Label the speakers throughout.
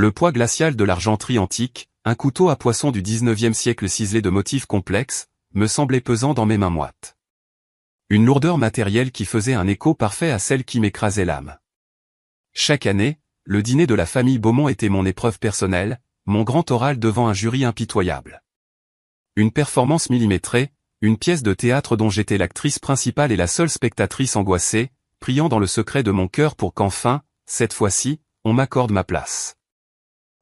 Speaker 1: Le poids glacial de l'argenterie antique, un couteau à poisson du 19e siècle ciselé de motifs complexes, me semblait pesant dans mes mains moites. Une lourdeur matérielle qui faisait un écho parfait à celle qui m'écrasait l'âme. Chaque année, le dîner de la famille Beaumont était mon épreuve personnelle, mon grand oral devant un jury impitoyable. Une performance millimétrée, une pièce de théâtre dont j'étais l'actrice principale et la seule spectatrice angoissée, priant dans le secret de mon cœur pour qu'enfin, cette fois-ci, on m'accorde ma place.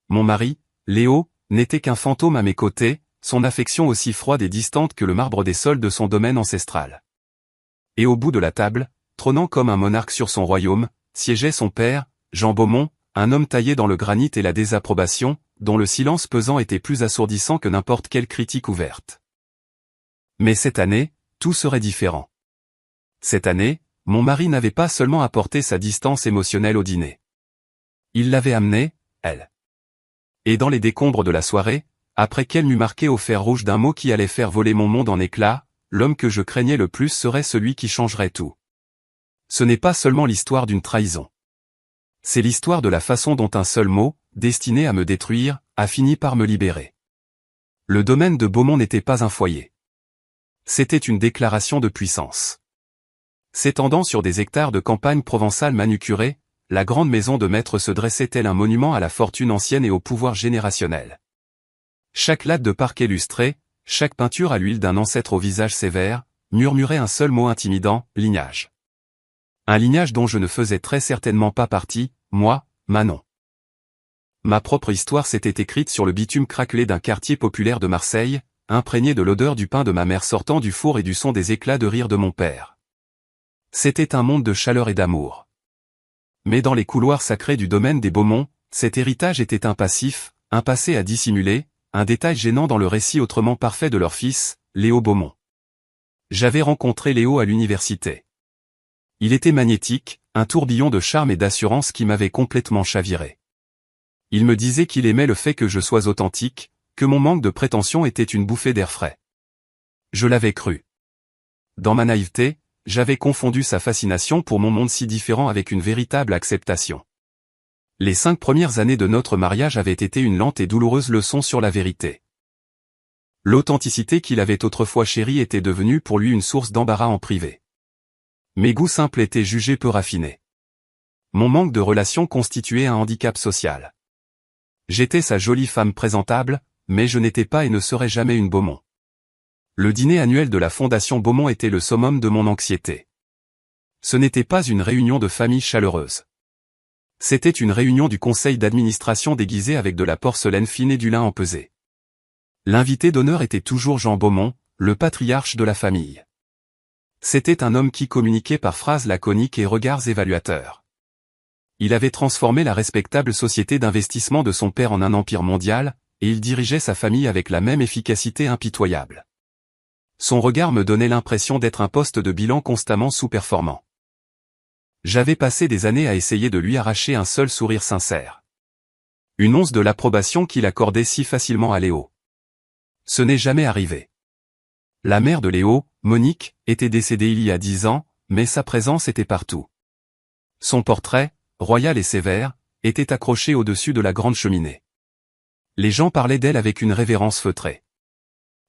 Speaker 1: Mon mari, Léo, n'était qu'un fantôme à mes côtés, son affection aussi froide et distante que le marbre des sols de son domaine ancestral. Et au bout de la table, trônant comme un monarque sur son royaume, siégeait son père, Jean Beaumont, un homme taillé dans le granit et la désapprobation, dont le silence pesant était plus assourdissant que n'importe quelle critique ouverte. Mais cette année, tout serait différent. Cette année, mon mari n'avait pas seulement apporté sa distance émotionnelle au dîner. Il l'avait amenée, elle. Et dans les décombres de la soirée, après qu'elle m'eut marqué au fer rouge d'un mot qui allait faire voler mon monde en éclats, l'homme que je craignais le plus serait celui qui changerait tout. Ce n'est pas seulement l'histoire d'une trahison. C'est l'histoire de la façon dont un seul mot, destiné à me détruire, a fini par me libérer. Le domaine de Beaumont n'était pas un foyer. C'était une déclaration de puissance. S'étendant sur des hectares de campagne provençale manucurée, la grande maison de maître se dressait tel un monument à la fortune ancienne et au pouvoir générationnel. Chaque latte de parquet lustrée, chaque peinture à l'huile d'un ancêtre au visage sévère, murmurait un seul mot intimidant, lignage. Un lignage dont je ne faisais très certainement pas partie, moi, Manon. Ma propre histoire s'était écrite sur le bitume craquelé d'un quartier populaire de Marseille, imprégné de l'odeur du pain de ma mère sortant du four et du son des éclats de rire de mon père. C'était un monde de chaleur et d'amour. Mais dans les couloirs sacrés du domaine des Beaumont, cet héritage était un passif, un passé à dissimuler, un détail gênant dans le récit autrement parfait de leur fils, Léo Beaumont. J'avais rencontré Léo à l'université. Il était magnétique, un tourbillon de charme et d'assurance qui m'avait complètement chaviré. Il me disait qu'il aimait le fait que je sois authentique, que mon manque de prétention était une bouffée d'air frais. Je l'avais cru. Dans ma naïveté, j'avais confondu sa fascination pour mon monde si différent avec une véritable acceptation. Les 5 premières années de notre mariage avaient été une lente et douloureuse leçon sur la vérité. L'authenticité qu'il avait autrefois chérie était devenue pour lui une source d'embarras en privé. Mes goûts simples étaient jugés peu raffinés. Mon manque de relations constituait un handicap social. J'étais sa jolie femme présentable, mais je n'étais pas et ne serais jamais une Beaumont. Le dîner annuel de la Fondation Beaumont était le summum de mon anxiété. Ce n'était pas une réunion de famille chaleureuse. C'était une réunion du conseil d'administration déguisée avec de la porcelaine fine et du lin empesé. L'invité d'honneur était toujours Jean Beaumont, le patriarche de la famille. C'était un homme qui communiquait par phrases laconiques et regards évaluateurs. Il avait transformé la respectable société d'investissement de son père en un empire mondial, et il dirigeait sa famille avec la même efficacité impitoyable. Son regard me donnait l'impression d'être un poste de bilan constamment sous-performant. J'avais passé des années à essayer de lui arracher un seul sourire sincère. Une once de l'approbation qu'il accordait si facilement à Léo. Ce n'est jamais arrivé. La mère de Léo, Monique, était décédée il y a 10 ans, mais sa présence était partout. Son portrait, royal et sévère, était accroché au-dessus de la grande cheminée. Les gens parlaient d'elle avec une révérence feutrée.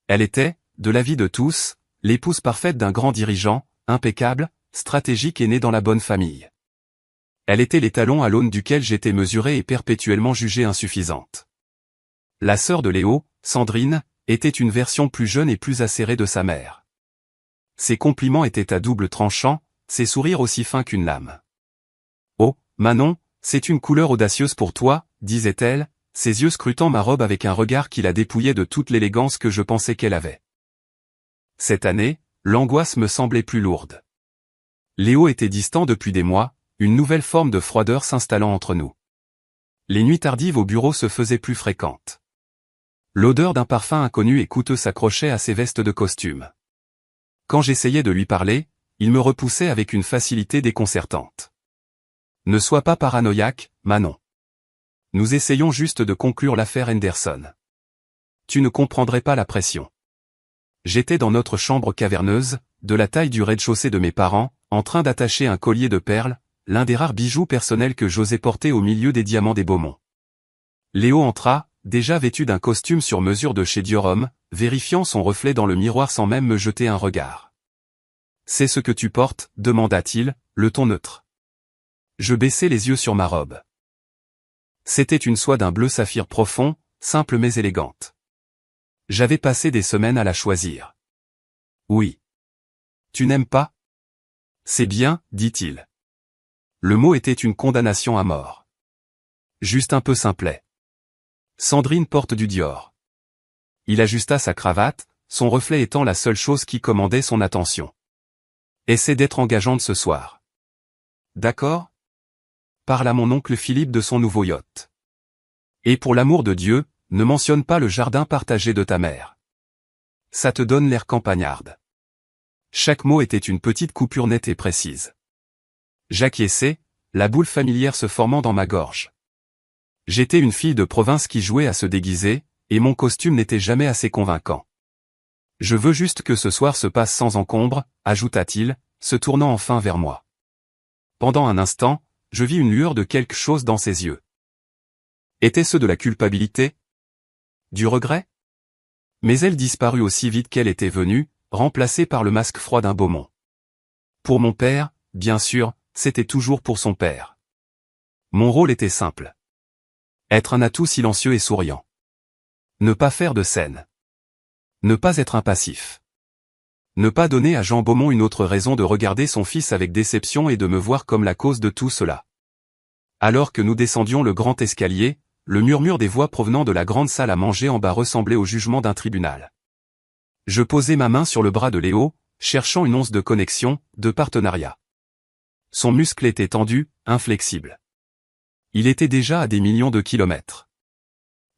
Speaker 1: Elle était, de l'avis de tous, l'épouse parfaite d'un grand dirigeant, impeccable, stratégique et née dans la bonne famille. Elle était l'étalon à l'aune duquel j'étais mesurée et perpétuellement jugée insuffisante. La sœur de Léo, Sandrine, était une version plus jeune et plus acérée de sa mère. Ses compliments étaient à double tranchant, ses sourires aussi fins qu'une lame. « Oh, Manon, c'est une couleur audacieuse pour toi, » disait-elle, ses yeux scrutant ma robe avec un regard qui la dépouillait de toute l'élégance que je pensais qu'elle avait. Cette année, l'angoisse me semblait plus lourde. Léo était distant depuis des mois, une nouvelle forme de froideur s'installant entre nous. Les nuits tardives au bureau se faisaient plus fréquentes. L'odeur d'un parfum inconnu et coûteux s'accrochait à ses vestes de costume. Quand j'essayais de lui parler, il me repoussait avec une facilité déconcertante. « Ne sois pas paranoïaque, Manon. Nous essayons juste de conclure l'affaire Henderson. Tu ne comprendrais pas la pression. » J'étais dans notre chambre caverneuse, de la taille du rez-de-chaussée de mes parents, en train d'attacher un collier de perles, l'un des rares bijoux personnels que j'osais porter au milieu des diamants des Beaumont. Léo entra, déjà vêtu d'un costume sur mesure de chez Dior Homme, vérifiant son reflet dans le miroir sans même me jeter un regard. « C'est ce que tu portes ?» demanda-t-il, le ton neutre. Je baissai les yeux sur ma robe. C'était une soie d'un bleu saphir profond, simple mais élégante. J'avais passé des semaines à la choisir. Oui. Tu n'aimes pas? C'est bien, dit-il. Le mot était une condamnation à mort. Juste un peu simplet. Sandrine porte du Dior. Il ajusta sa cravate, son reflet étant la seule chose qui commandait son attention. Essaie d'être engageante ce soir. D'accord? Parle à mon oncle Philippe de son nouveau yacht. Et pour l'amour de Dieu, ne mentionne pas le jardin partagé de ta mère. Ça te donne l'air campagnarde. Chaque mot était une petite coupure nette et précise. J'acquiesçai, la boule familière se formant dans ma gorge. J'étais une fille de province qui jouait à se déguiser, et mon costume n'était jamais assez convaincant. Je veux juste que ce soir se passe sans encombre, ajouta-t-il, se tournant enfin vers moi. Pendant un instant, je vis une lueur de quelque chose dans ses yeux. Était-ce de la culpabilité? Du regret? Mais elle disparut aussi vite qu'elle était venue, remplacée par le masque froid d'un Beaumont. Pour mon père, bien sûr, c'était toujours pour son père. Mon rôle était simple. Être un atout silencieux et souriant. Ne pas faire de scène. Ne pas être impassif. Ne pas donner à Jean Beaumont une autre raison de regarder son fils avec déception et de me voir comme la cause de tout cela. Alors que nous descendions le grand escalier, le murmure des voix provenant de la grande salle à manger en bas ressemblait au jugement d'un tribunal. Je posai ma main sur le bras de Léo, cherchant une once de connexion, de partenariat. Son muscle était tendu, inflexible. Il était déjà à des millions de kilomètres.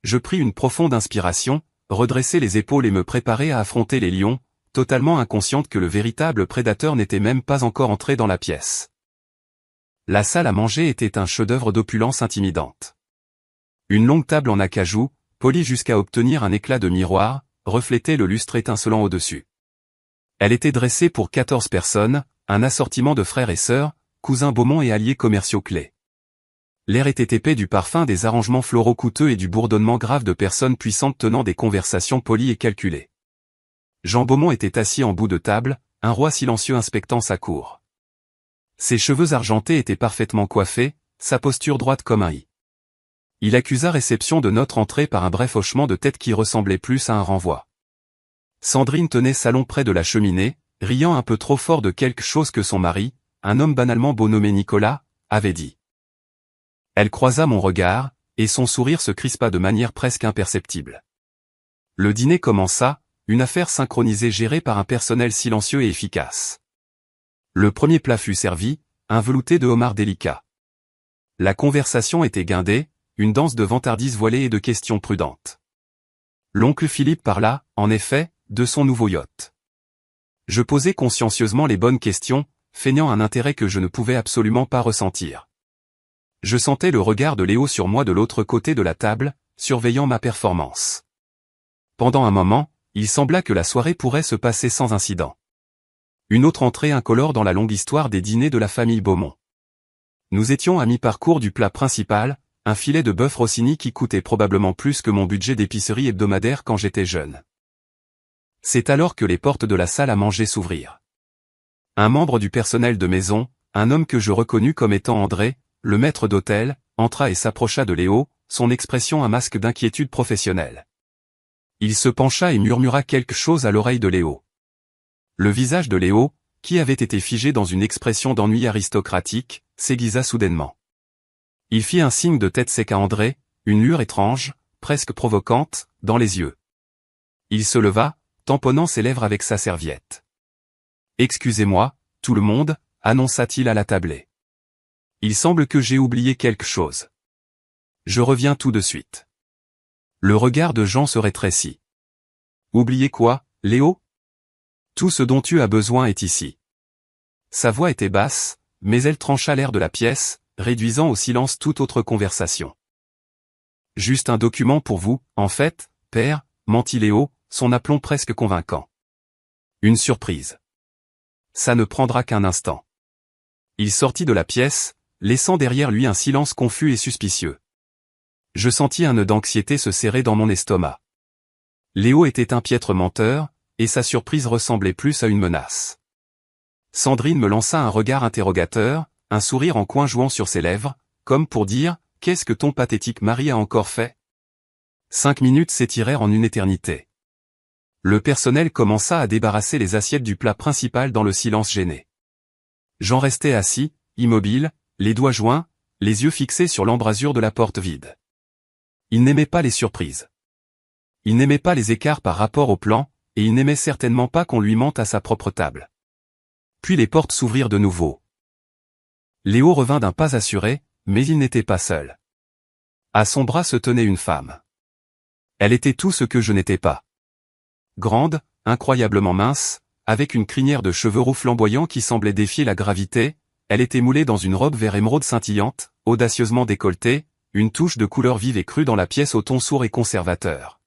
Speaker 1: Je pris une profonde inspiration, redressai les épaules et me préparai à affronter les lions, totalement inconsciente que le véritable prédateur n'était même pas encore entré dans la pièce. La salle à manger était un chef-d'œuvre d'opulence intimidante. Une longue table en acajou, polie jusqu'à obtenir un éclat de miroir, reflétait le lustre étincelant au-dessus. Elle était dressée pour 14 personnes, un assortiment de frères et sœurs, cousins Beaumont et alliés commerciaux clés. L'air était épais du parfum des arrangements floraux coûteux et du bourdonnement grave de personnes puissantes tenant des conversations polies et calculées. Jean Beaumont était assis en bout de table, un roi silencieux inspectant sa cour. Ses cheveux argentés étaient parfaitement coiffés, sa posture droite comme un i. Il accusa réception de notre entrée par un bref hochement de tête qui ressemblait plus à un renvoi. Sandrine tenait salon près de la cheminée, riant un peu trop fort de quelque chose que son mari, un homme banalement beau nommé Nicolas, avait dit. Elle croisa mon regard, et son sourire se crispa de manière presque imperceptible. Le dîner commença, une affaire synchronisée gérée par un personnel silencieux et efficace. Le premier plat fut servi, un velouté de homard délicat. La conversation était guindée, une danse de vantardises voilées et de questions prudentes. L'oncle Philippe parla, en effet, de son nouveau yacht. Je posai consciencieusement les bonnes questions, feignant un intérêt que je ne pouvais absolument pas ressentir. Je sentais le regard de Léo sur moi de l'autre côté de la table, surveillant ma performance. Pendant un moment, il sembla que la soirée pourrait se passer sans incident. Une autre entrée incolore dans la longue histoire des dîners de la famille Beaumont. Nous étions à mi-parcours du plat principal, un filet de bœuf Rossini qui coûtait probablement plus que mon budget d'épicerie hebdomadaire quand j'étais jeune. C'est alors que les portes de la salle à manger s'ouvrirent. Un membre du personnel de maison, un homme que je reconnus comme étant André, le maître d'hôtel, entra et s'approcha de Léo, son expression un masque d'inquiétude professionnelle. Il se pencha et murmura quelque chose à l'oreille de Léo. Le visage de Léo, qui avait été figé dans une expression d'ennui aristocratique, s'aiguisa soudainement. Il fit un signe de tête sec à André, une lueur étrange, presque provocante, dans les yeux. Il se leva, tamponnant ses lèvres avec sa serviette. « Excusez-moi, tout le monde, annonça-t-il à la tablée. Il semble que j'ai oublié quelque chose. Je reviens tout de suite. » Le regard de Jean se rétrécit. « Oubliez quoi, Léo ? Tout ce dont tu as besoin est ici. » Sa voix était basse, mais elle trancha l'air de la pièce, réduisant au silence toute autre conversation. « Juste un document pour vous, en fait, père, mentit Léo, son aplomb presque convaincant. « Une surprise. Ça ne prendra qu'un instant. » Il sortit de la pièce, laissant derrière lui un silence confus et suspicieux. Je sentis un nœud d'anxiété se serrer dans mon estomac. Léo était un piètre menteur, et sa surprise ressemblait plus à une menace. Sandrine me lança un regard interrogateur, un sourire en coin jouant sur ses lèvres, comme pour dire « Qu'est-ce que ton pathétique mari a encore fait ?» 5 minutes s'étirèrent en une éternité. Le personnel commença à débarrasser les assiettes du plat principal dans le silence gêné. J'en restais assis, immobile, les doigts joints, les yeux fixés sur l'embrasure de la porte vide. Il n'aimait pas les surprises. Il n'aimait pas les écarts par rapport au plan, et il n'aimait certainement pas qu'on lui mente à sa propre table. Puis les portes s'ouvrirent de nouveau. Léo revint d'un pas assuré, mais il n'était pas seul. À son bras se tenait une femme. Elle était tout ce que je n'étais pas. Grande, incroyablement mince, avec une crinière de cheveux roux flamboyants qui semblait défier la gravité, elle était moulée dans une robe vert émeraude scintillante, audacieusement décolletée, une touche de couleur vive et crue dans la pièce au ton sourd et conservateur.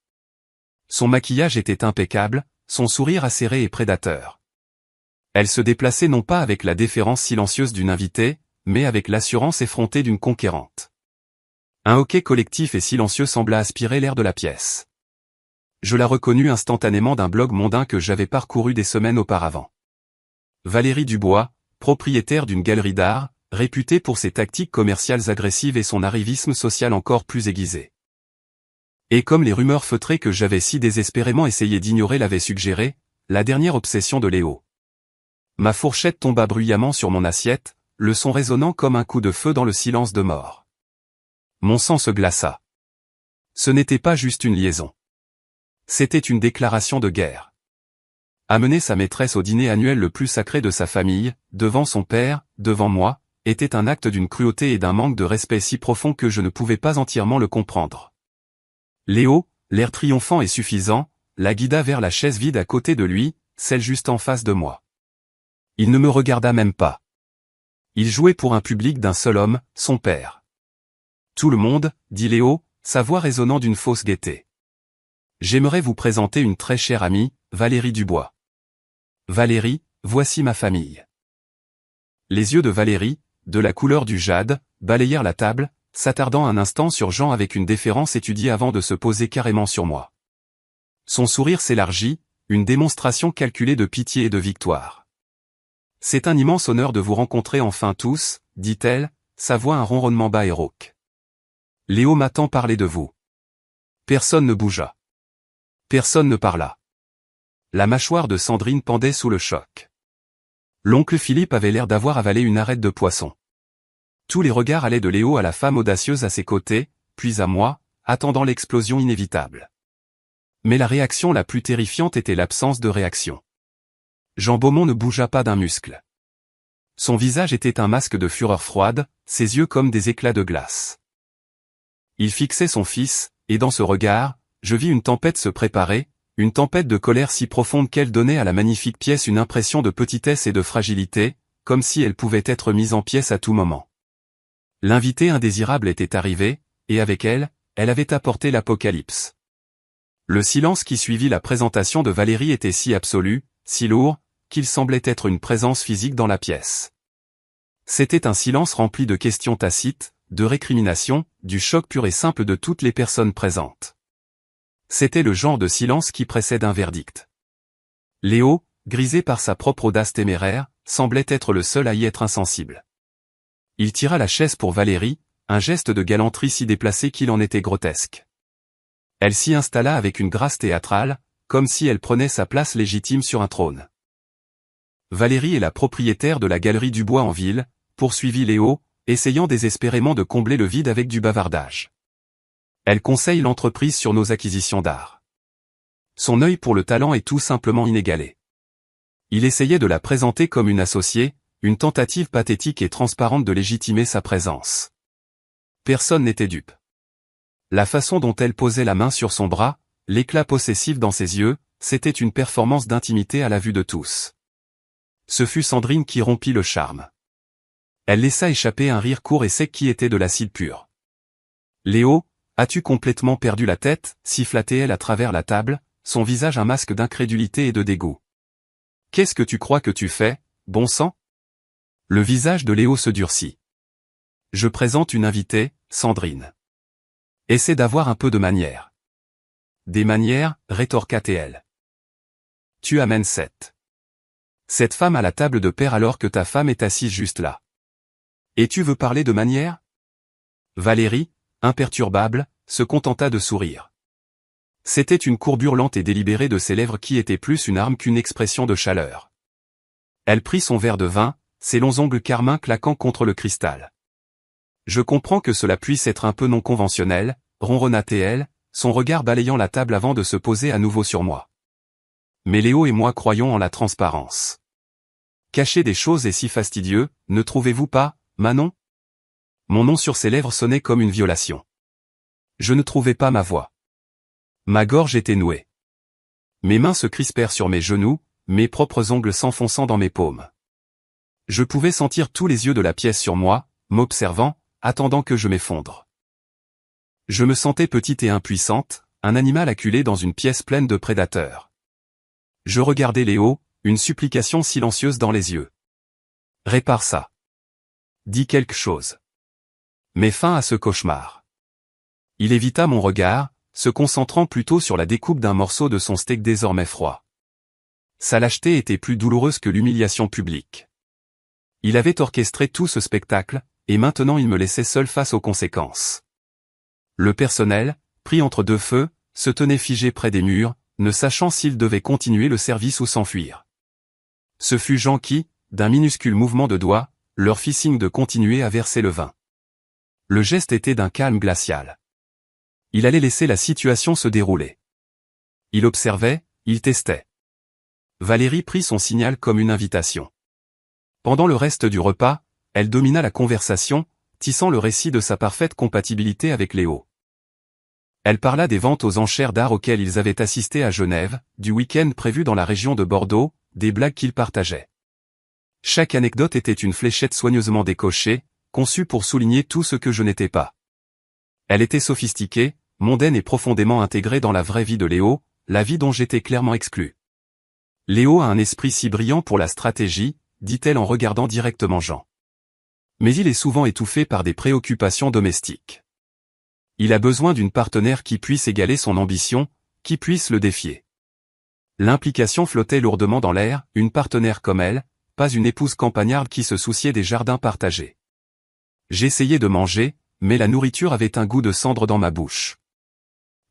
Speaker 1: Son maquillage était impeccable, son sourire acéré et prédateur. Elle se déplaçait non pas avec la déférence silencieuse d'une invitée, mais avec l'assurance effrontée d'une conquérante. Un hoquet collectif et silencieux sembla aspirer l'air de la pièce. Je la reconnus instantanément d'un blog mondain que j'avais parcouru des semaines auparavant. Valérie Dubois, propriétaire d'une galerie d'art, réputée pour ses tactiques commerciales agressives et son arrivisme social encore plus aiguisé. Et comme les rumeurs feutrées que j'avais si désespérément essayé d'ignorer l'avaient suggéré, la dernière obsession de Léo. Ma fourchette tomba bruyamment sur mon assiette, le son résonnant comme un coup de feu dans le silence de mort. Mon sang se glaça. Ce n'était pas juste une liaison. C'était une déclaration de guerre. Amener sa maîtresse au dîner annuel le plus sacré de sa famille, devant son père, devant moi, était un acte d'une cruauté et d'un manque de respect si profond que je ne pouvais pas entièrement le comprendre. Léo, l'air triomphant et suffisant, la guida vers la chaise vide à côté de lui, celle juste en face de moi. Il ne me regarda même pas. Il jouait pour un public d'un seul homme, son père. Tout le monde, dit Léo, sa voix résonnant d'une fausse gaieté. J'aimerais vous présenter une très chère amie, Valérie Dubois. Valérie, voici ma famille. Les yeux de Valérie, de la couleur du jade, balayèrent la table, s'attardant un instant sur Jean avec une déférence étudiée avant de se poser carrément sur moi. Son sourire s'élargit, une démonstration calculée de pitié et de victoire. C'est un immense honneur de vous rencontrer enfin tous, dit-elle, sa voix un ronronnement bas et rauque. Léo m'a tant parlé de vous. Personne ne bougea. Personne ne parla. La mâchoire de Sandrine pendait sous le choc. L'oncle Philippe avait l'air d'avoir avalé une arête de poisson. Tous les regards allaient de Léo à la femme audacieuse à ses côtés, puis à moi, attendant l'explosion inévitable. Mais la réaction la plus terrifiante était l'absence de réaction. Jean Beaumont ne bougea pas d'un muscle. Son visage était un masque de fureur froide, ses yeux comme des éclats de glace. Il fixait son fils, et dans ce regard, je vis une tempête se préparer, une tempête de colère si profonde qu'elle donnait à la magnifique pièce une impression de petitesse et de fragilité, comme si elle pouvait être mise en pièces à tout moment. L'invitée indésirable était arrivée, et avec elle, elle avait apporté l'apocalypse. Le silence qui suivit la présentation de Valérie était si absolu, si lourd, qu'il semblait être une présence physique dans la pièce. C'était un silence rempli de questions tacites, de récriminations, du choc pur et simple de toutes les personnes présentes. C'était le genre de silence qui précède un verdict. Léo, grisé par sa propre audace téméraire, semblait être le seul à y être insensible. Il tira la chaise pour Valérie, un geste de galanterie si déplacé qu'il en était grotesque. Elle s'y installa avec une grâce théâtrale, comme si elle prenait sa place légitime sur un trône. Valérie est la propriétaire de la galerie Dubois en ville, poursuivit Léo, essayant désespérément de combler le vide avec du bavardage. Elle conseille l'entreprise sur nos acquisitions d'art. Son œil pour le talent est tout simplement inégalé. Il essayait de la présenter comme une associée, une tentative pathétique et transparente de légitimer sa présence. Personne n'était dupe. La façon dont elle posait la main sur son bras, l'éclat possessif dans ses yeux, c'était une performance d'intimité à la vue de tous. Ce fut Sandrine qui rompit le charme. Elle laissa échapper un rire court et sec qui était de l'acide pur. Léo, as-tu complètement perdu la tête, siffla-t-elle à travers la table, son visage un masque d'incrédulité et de dégoût. Qu'est-ce que tu crois que tu fais, bon sang? Le visage de Léo se durcit. Je présente une invitée, Sandrine. Essaie d'avoir un peu de manière. Des manières, rétorqua-t-elle. Tu amènes cette femme à la table de père alors que ta femme est assise juste là. Et tu veux parler de manière? Valérie, imperturbable, se contenta de sourire. C'était une courbure lente et délibérée de ses lèvres qui était plus une arme qu'une expression de chaleur. Elle prit son verre de vin, ses longs ongles carmins claquant contre le cristal. Je comprends que cela puisse être un peu non conventionnel, ronronna-t-elle, son regard balayant la table avant de se poser à nouveau sur moi. Mais Léo et moi croyons en la transparence. Cacher des choses est si fastidieux, ne trouvez-vous pas, Manon? Mon nom sur ses lèvres sonnait comme une violation. Je ne trouvais pas ma voix. Ma gorge était nouée. Mes mains se crispèrent sur mes genoux, mes propres ongles s'enfonçant dans mes paumes. Je pouvais sentir tous les yeux de la pièce sur moi, m'observant, attendant que je m'effondre. Je me sentais petite et impuissante, un animal acculé dans une pièce pleine de prédateurs. Je regardais Léo, une supplication silencieuse dans les yeux. Répare ça. Dis quelque chose. Mets fin à ce cauchemar. Il évita mon regard, se concentrant plutôt sur la découpe d'un morceau de son steak désormais froid. Sa lâcheté était plus douloureuse que l'humiliation publique. Il avait orchestré tout ce spectacle, et maintenant il me laissait seul face aux conséquences. Le personnel, pris entre deux feux, se tenait figé près des murs, ne sachant s'il devait continuer le service ou s'enfuir. Ce fut Jean qui, d'un minuscule mouvement de doigt, leur fit signe de continuer à verser le vin. Le geste était d'un calme glacial. Il allait laisser la situation se dérouler. Il observait, il testait. Valérie prit son signal comme une invitation. Pendant le reste du repas, elle domina la conversation, tissant le récit de sa parfaite compatibilité avec Léo. Elle parla des ventes aux enchères d'art auxquelles ils avaient assisté à Genève, du week-end prévu dans la région de Bordeaux, des blagues qu'ils partageaient. Chaque anecdote était une fléchette soigneusement décochée, conçue pour souligner tout ce que je n'étais pas. Elle était sophistiquée, mondaine et profondément intégrée dans la vraie vie de Léo, la vie dont j'étais clairement exclu. Léo a un esprit si brillant pour la stratégie, dit-elle en regardant directement Jean. Mais il est souvent étouffé par des préoccupations domestiques. Il a besoin d'une partenaire qui puisse égaler son ambition, qui puisse le défier. L'implication flottait lourdement dans l'air, une partenaire comme elle, pas une épouse campagnarde qui se souciait des jardins partagés. J'essayais de manger, mais la nourriture avait un goût de cendre dans ma bouche.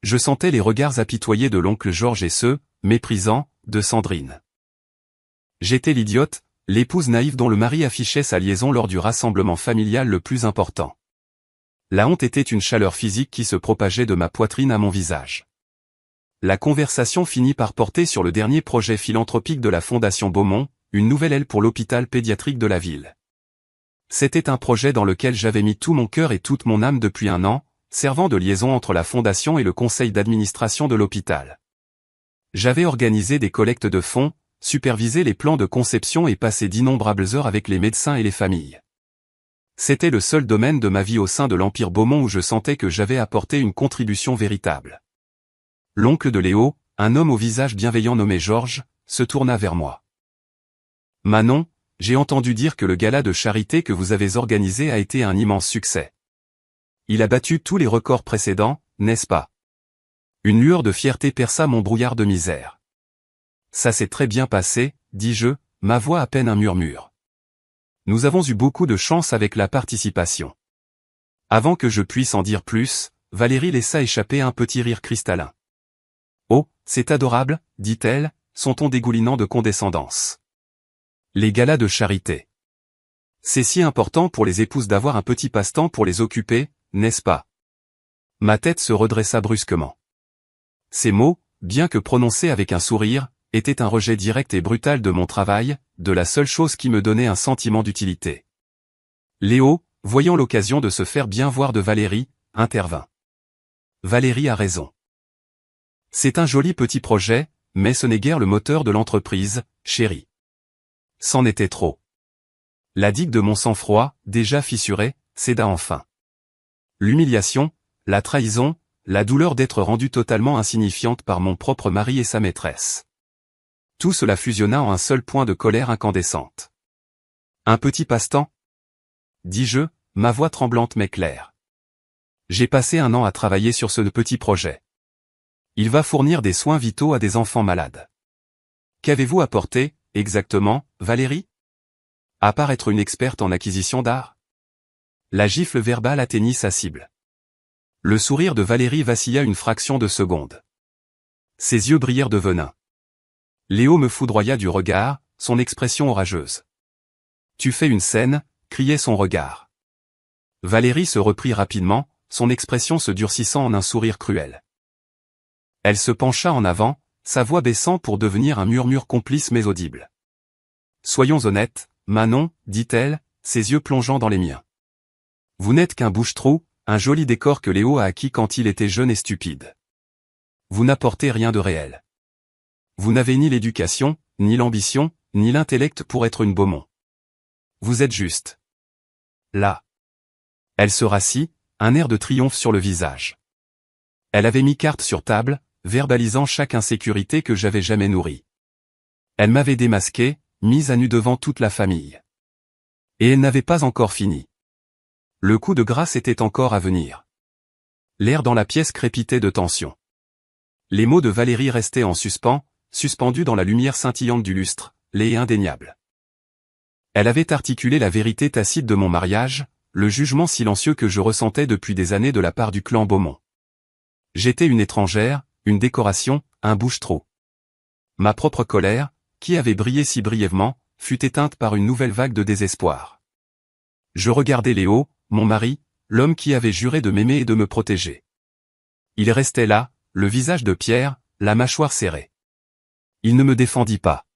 Speaker 1: Je sentais les regards apitoyés de l'oncle Georges et ceux, méprisants, de Sandrine. J'étais l'idiote, l'épouse naïve dont le mari affichait sa liaison lors du rassemblement familial le plus important. La honte était une chaleur physique qui se propageait de ma poitrine à mon visage. La conversation finit par porter sur le dernier projet philanthropique de la Fondation Beaumont, une nouvelle aile pour l'hôpital pédiatrique de la ville. C'était un projet dans lequel j'avais mis tout mon cœur et toute mon âme depuis un an, servant de liaison entre la Fondation et le conseil d'administration de l'hôpital. J'avais organisé des collectes de fonds, supervisé les plans de conception et passé d'innombrables heures avec les médecins et les familles. C'était le seul domaine de ma vie au sein de l'Empire Beaumont où je sentais que j'avais apporté une contribution véritable. L'oncle de Léo, un homme au visage bienveillant nommé Georges, se tourna vers moi. « Manon, j'ai entendu dire que le gala de charité que vous avez organisé a été un immense succès. Il a battu tous les records précédents, n'est-ce pas ?» Une lueur de fierté perça mon brouillard de misère. « Ça s'est très bien passé, dis-je, ma voix à peine un murmure. Nous avons eu beaucoup de chance avec la participation. » Avant que je puisse en dire plus, Valérie laissa échapper un petit rire cristallin. « Oh, c'est adorable, dit-elle, son ton dégoulinant de condescendance. Les galas de charité. C'est si important pour les épouses d'avoir un petit passe-temps pour les occuper, n'est-ce pas ?» Ma tête se redressa brusquement. Ces mots, bien que prononcés avec un sourire, étaient un rejet direct et brutal de mon travail, de la seule chose qui me donnait un sentiment d'utilité. Léo, voyant l'occasion de se faire bien voir de Valérie, intervint. Valérie a raison. C'est un joli petit projet, mais ce n'est guère le moteur de l'entreprise, chérie. C'en était trop. La digue de mon sang-froid, déjà fissurée, céda enfin. L'humiliation, la trahison, la douleur d'être rendue totalement insignifiante par mon propre mari et sa maîtresse. Tout cela fusionna en un seul point de colère incandescente. Un petit passe-temps ? Dis-je, ma voix tremblante mais claire. J'ai passé un an à travailler sur ce petit projet. Il va fournir des soins vitaux à des enfants malades. Qu'avez-vous apporté, exactement, Valérie? À part être une experte en acquisition d'art? La gifle verbale atteignit sa cible. Le sourire de Valérie vacilla une fraction de seconde. Ses yeux brillèrent de venin. Léo me foudroya du regard, son expression orageuse. Tu fais une scène, criait son regard. Valérie se reprit rapidement, son expression se durcissant en un sourire cruel. Elle se pencha en avant, sa voix baissant pour devenir un murmure complice mais audible. Soyons honnêtes, Manon, dit-elle, ses yeux plongeant dans les miens. Vous n'êtes qu'un bouche-trou, un joli décor que Léo a acquis quand il était jeune et stupide. Vous n'apportez rien de réel. Vous n'avez ni l'éducation, ni l'ambition, ni l'intellect pour être une Beaumont. Vous êtes juste. Là. Elle se rassit, un air de triomphe sur le visage. Elle avait mis carte sur table, verbalisant chaque insécurité que j'avais jamais nourrie. Elle m'avait démasqué, mise à nu devant toute la famille. Et elle n'avait pas encore fini. Le coup de grâce était encore à venir. L'air dans la pièce crépitait de tension. Les mots de Valérie restaient en suspens, suspendus dans la lumière scintillante du lustre, laid et indéniable. Elle avait articulé la vérité tacite de mon mariage, le jugement silencieux que je ressentais depuis des années de la part du clan Beaumont. J'étais une étrangère, une décoration, un bouche-trou. Ma propre colère, qui avait brillé si brièvement, fut éteinte par une nouvelle vague de désespoir. Je regardais Léo, mon mari, l'homme qui avait juré de m'aimer et de me protéger. Il restait là, le visage de pierre, la mâchoire serrée. Il ne me défendit pas.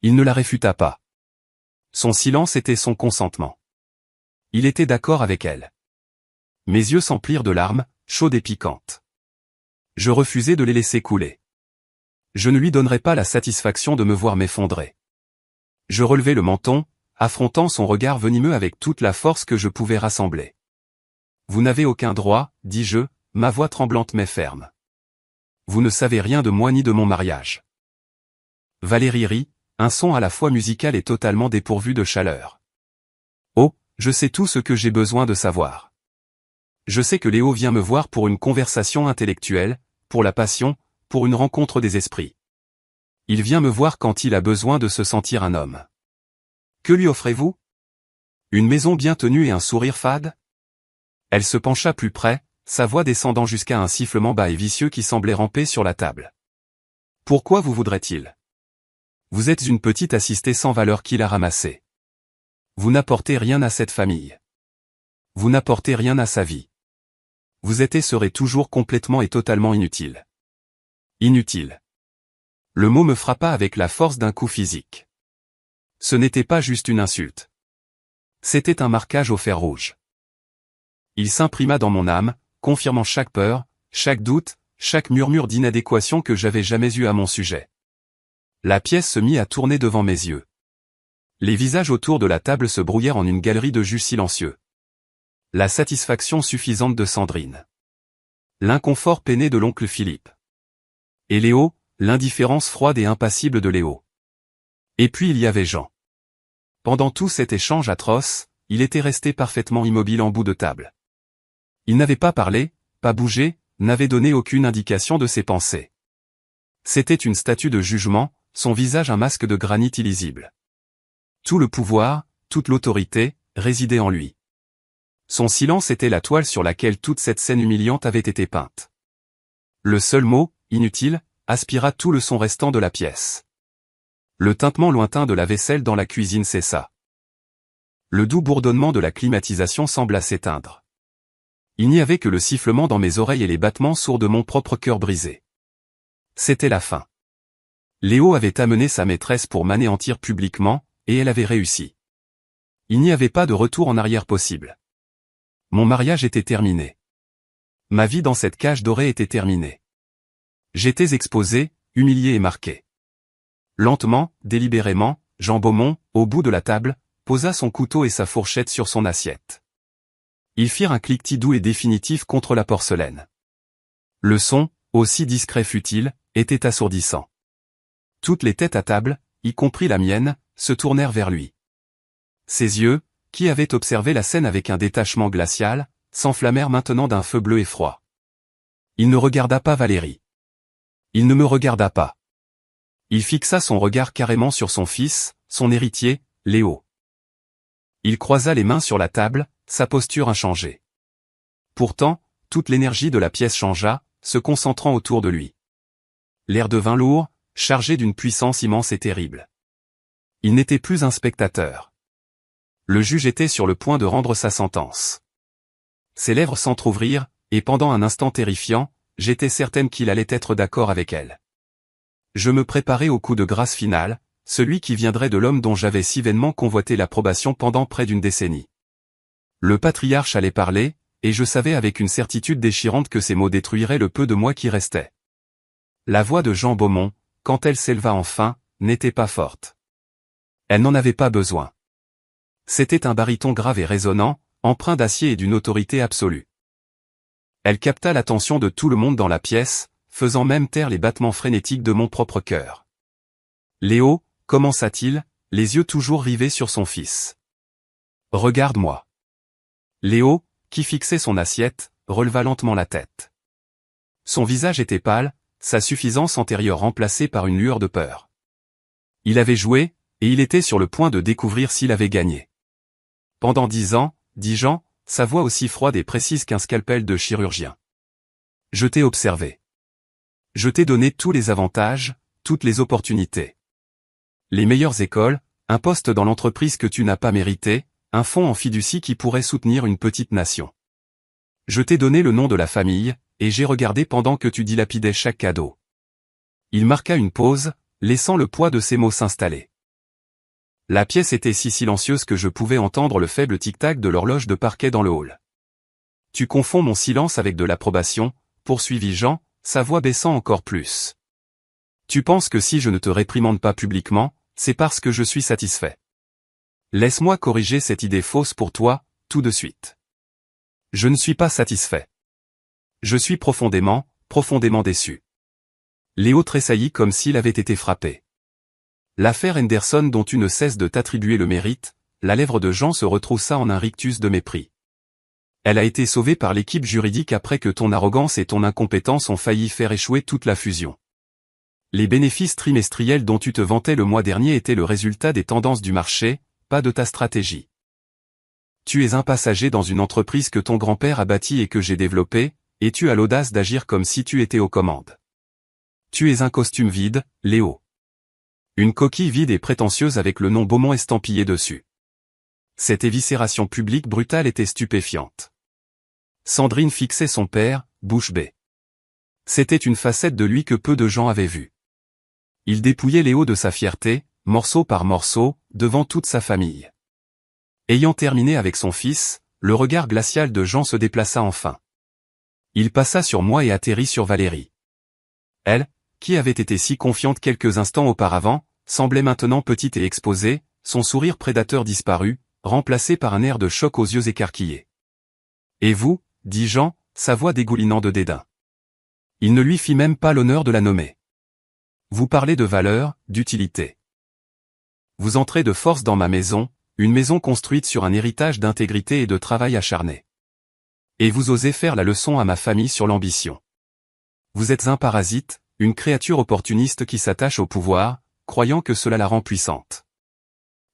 Speaker 1: Il ne la réfuta pas. Son silence était son consentement. Il était d'accord avec elle. Mes yeux s'emplirent de larmes, chaudes et piquantes. Je refusais de les laisser couler. Je ne lui donnerais pas la satisfaction de me voir m'effondrer. Je relevai le menton, affrontant son regard venimeux avec toute la force que je pouvais rassembler. Vous n'avez aucun droit, dis-je, ma voix tremblante mais ferme. Vous ne savez rien de moi ni de mon mariage. Valérie rit, un son à la fois musical et totalement dépourvu de chaleur. Oh, je sais tout ce que j'ai besoin de savoir. Je sais que Léo vient me voir pour une conversation intellectuelle, pour la passion, pour une rencontre des esprits. Il vient me voir quand il a besoin de se sentir un homme. Que lui offrez-vous? Une maison bien tenue et un sourire fade? Elle se pencha plus près, sa voix descendant jusqu'à un sifflement bas et vicieux qui semblait ramper sur la table. Pourquoi vous voudrait-il? Vous êtes une petite assistée sans valeur qu'il a ramassée. Vous n'apportez rien à cette famille. Vous n'apportez rien à sa vie. Vous êtes et serez toujours complètement et totalement inutile. Inutile. Le mot me frappa avec la force d'un coup physique. Ce n'était pas juste une insulte. C'était un marquage au fer rouge. Il s'imprima dans mon âme, confirmant chaque peur, chaque doute, chaque murmure d'inadéquation que j'avais jamais eu à mon sujet. La pièce se mit à tourner devant mes yeux. Les visages autour de la table se brouillèrent en une galerie de jus silencieux. La satisfaction suffisante de Sandrine. L'inconfort peiné de l'oncle Philippe. Et Léo, l'indifférence froide et impassible de Léo. Et puis il y avait Jean. Pendant tout cet échange atroce, il était resté parfaitement immobile en bout de table. Il n'avait pas parlé, pas bougé, n'avait donné aucune indication de ses pensées. C'était une statue de jugement, son visage un masque de granit illisible. Tout le pouvoir, toute l'autorité, résidait en lui. Son silence était la toile sur laquelle toute cette scène humiliante avait été peinte. Le seul mot, inutile, aspira tout le son restant de la pièce. Le tintement lointain de la vaisselle dans la cuisine cessa. Le doux bourdonnement de la climatisation sembla s'éteindre. Il n'y avait que le sifflement dans mes oreilles et les battements sourds de mon propre cœur brisé. C'était la fin. Léo avait amené sa maîtresse pour m'anéantir publiquement, et elle avait réussi. Il n'y avait pas de retour en arrière possible. Mon mariage était terminé. Ma vie dans cette cage dorée était terminée. J'étais exposé, humilié et marqué. Lentement, délibérément, Jean Beaumont, au bout de la table, posa son couteau et sa fourchette sur son assiette. Ils firent un cliquetis doux et définitif contre la porcelaine. Le son, aussi discret fut-il, était assourdissant. Toutes les têtes à table, y compris la mienne, se tournèrent vers lui. Ses yeux, qui avaient observé la scène avec un détachement glacial, s'enflammèrent maintenant d'un feu bleu et froid. Il ne regarda pas Valérie. Il ne me regarda pas. Il fixa son regard carrément sur son fils, son héritier, Léo. Il croisa les mains sur la table, sa posture inchangée. Pourtant, toute l'énergie de la pièce changea, se concentrant autour de lui. L'air devint lourd, chargé d'une puissance immense et terrible. Il n'était plus un spectateur. Le juge était sur le point de rendre sa sentence. Ses lèvres s'entr'ouvrirent, et pendant un instant terrifiant, j'étais certaine qu'il allait être d'accord avec elle. Je me préparais au coup de grâce final, celui qui viendrait de l'homme dont j'avais si vainement convoité l'approbation pendant près d'une décennie. Le patriarche allait parler, et je savais avec une certitude déchirante que ces mots détruiraient le peu de moi qui restait. La voix de Jean Beaumont, quand elle s'éleva enfin, n'était pas forte. Elle n'en avait pas besoin. C'était un baryton grave et résonnant, empreint d'acier et d'une autorité absolue. Elle capta l'attention de tout le monde dans la pièce, faisant même taire les battements frénétiques de mon propre cœur. Léo, commença-t-il, les yeux toujours rivés sur son fils. Regarde-moi. Léo, qui fixait son assiette, releva lentement la tête. Son visage était pâle, sa suffisance antérieure remplacée par une lueur de peur. Il avait joué, et il était sur le point de découvrir s'il avait gagné. Pendant 10 ans, dit Jean, sa voix aussi froide et précise qu'un scalpel de chirurgien. Je t'ai observé. Je t'ai donné tous les avantages, toutes les opportunités. Les meilleures écoles, un poste dans l'entreprise que tu n'as pas mérité, un fonds en fiducie qui pourrait soutenir une petite nation. Je t'ai donné le nom de la famille, et j'ai regardé pendant que tu dilapidais chaque cadeau. Il marqua une pause, laissant le poids de ses mots s'installer. La pièce était si silencieuse que je pouvais entendre le faible tic-tac de l'horloge de parquet dans le hall. Tu confonds mon silence avec de l'approbation, poursuivit Jean, sa voix baissant encore plus. Tu penses que si je ne te réprimande pas publiquement, c'est parce que je suis satisfait. Laisse-moi corriger cette idée fausse pour toi, tout de suite. Je ne suis pas satisfait. Je suis profondément, profondément déçu. Léo tressaillit comme s'il avait été frappé. L'affaire Henderson dont tu ne cesses de t'attribuer le mérite, la lèvre de Jean se retroussa en un rictus de mépris. Elle a été sauvée par l'équipe juridique après que ton arrogance et ton incompétence ont failli faire échouer toute la fusion. Les bénéfices trimestriels dont tu te vantais le mois dernier étaient le résultat des tendances du marché, pas de ta stratégie. Tu es un passager dans une entreprise que ton grand-père a bâtie et que j'ai développée, et tu as l'audace d'agir comme si tu étais aux commandes. Tu es un costume vide, Léo. Une coquille vide et prétentieuse avec le nom Beaumont estampillé dessus. Cette éviscération publique brutale était stupéfiante. Sandrine fixait son père, bouche bée. C'était une facette de lui que peu de gens avaient vue. Il dépouillait Léo de sa fierté, morceau par morceau, devant toute sa famille. Ayant terminé avec son fils, le regard glacial de Jean se déplaça enfin. Il passa sur moi et atterrit sur Valérie. Elle, qui avait été si confiante quelques instants auparavant, semblait maintenant petite et exposée, son sourire prédateur disparu, remplacé par un air de choc aux yeux écarquillés. « Et vous » dit Jean, sa voix dégoulinant de dédain. Il ne lui fit même pas l'honneur de la nommer. « Vous parlez de valeur, d'utilité. Vous entrez de force dans ma maison, une maison construite sur un héritage d'intégrité et de travail acharné. Et vous osez faire la leçon à ma famille sur l'ambition. Vous êtes un parasite, une créature opportuniste qui s'attache au pouvoir, croyant que cela la rend puissante.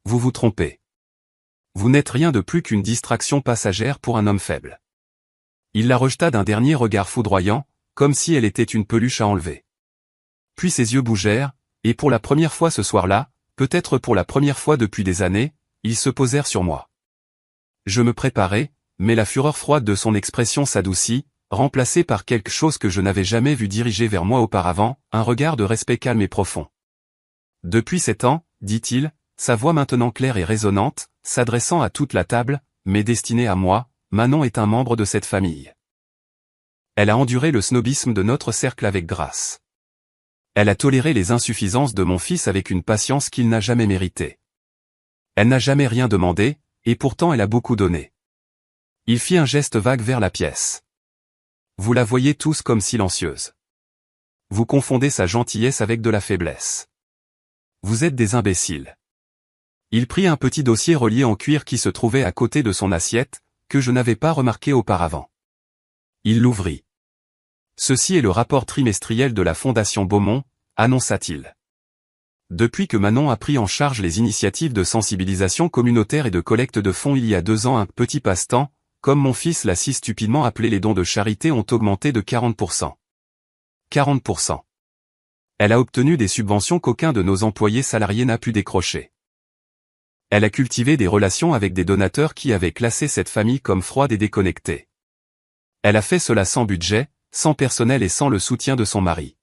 Speaker 1: Vous vous trompez. Vous n'êtes rien de plus qu'une distraction passagère pour un homme faible. » Il la rejeta d'un dernier regard foudroyant, comme si elle était une peluche à enlever. Puis ses yeux bougèrent, et pour la première fois ce soir-là, peut-être pour la première fois depuis des années, ils se posèrent sur moi. Je me préparais, mais la fureur froide de son expression s'adoucit, remplacée par quelque chose que je n'avais jamais vu diriger vers moi auparavant, un regard de respect calme et profond. « Depuis 7 ans, dit-il, sa voix maintenant claire et résonnante, s'adressant à toute la table, mais destinée à moi, Manon est un membre de cette famille. Elle a enduré le snobisme de notre cercle avec grâce. Elle a toléré les insuffisances de mon fils avec une patience qu'il n'a jamais méritée. Elle n'a jamais rien demandé, et pourtant elle a beaucoup donné. » Il fit un geste vague vers la pièce. Vous la voyez tous comme silencieuse. Vous confondez sa gentillesse avec de la faiblesse. Vous êtes des imbéciles. Il prit un petit dossier relié en cuir qui se trouvait à côté de son assiette, que je n'avais pas remarqué auparavant. Il l'ouvrit. Ceci est le rapport trimestriel de la Fondation Beaumont, annonça-t-il. Depuis que Manon a pris en charge les initiatives de sensibilisation communautaire et de collecte de fonds il y a 2 ans, un petit passe-temps, comme mon fils l'a si stupidement appelé, les dons de charité ont augmenté de 40%. 40%. Elle a obtenu des subventions qu'aucun de nos employés salariés n'a pu décrocher. Elle a cultivé des relations avec des donateurs qui avaient classé cette famille comme froide et déconnectée. Elle a fait cela sans budget, sans personnel et sans le soutien de son mari.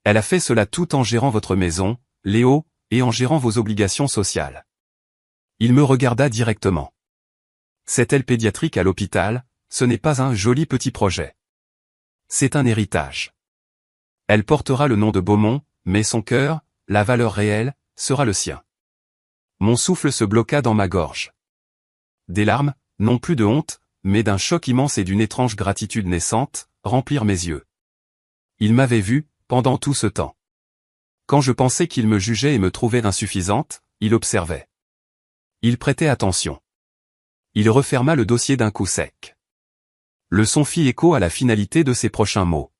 Speaker 1: Elle a fait cela tout en gérant votre maison, Léo, et en gérant vos obligations sociales. Il me regarda directement. Cette aile pédiatrique à l'hôpital, ce n'est pas un joli petit projet. C'est un héritage. Elle portera le nom de Beaumont, mais son cœur, la valeur réelle, sera le sien. Mon souffle se bloqua dans ma gorge. Des larmes, non plus de honte, mais d'un choc immense et d'une étrange gratitude naissante, remplirent mes yeux. Il m'avait vu, pendant tout ce temps. Quand je pensais qu'il me jugeait et me trouvait insuffisante, il observait. Il prêtait attention. Il referma le dossier d'un coup sec. Le son fit écho à la finalité de ses prochains mots.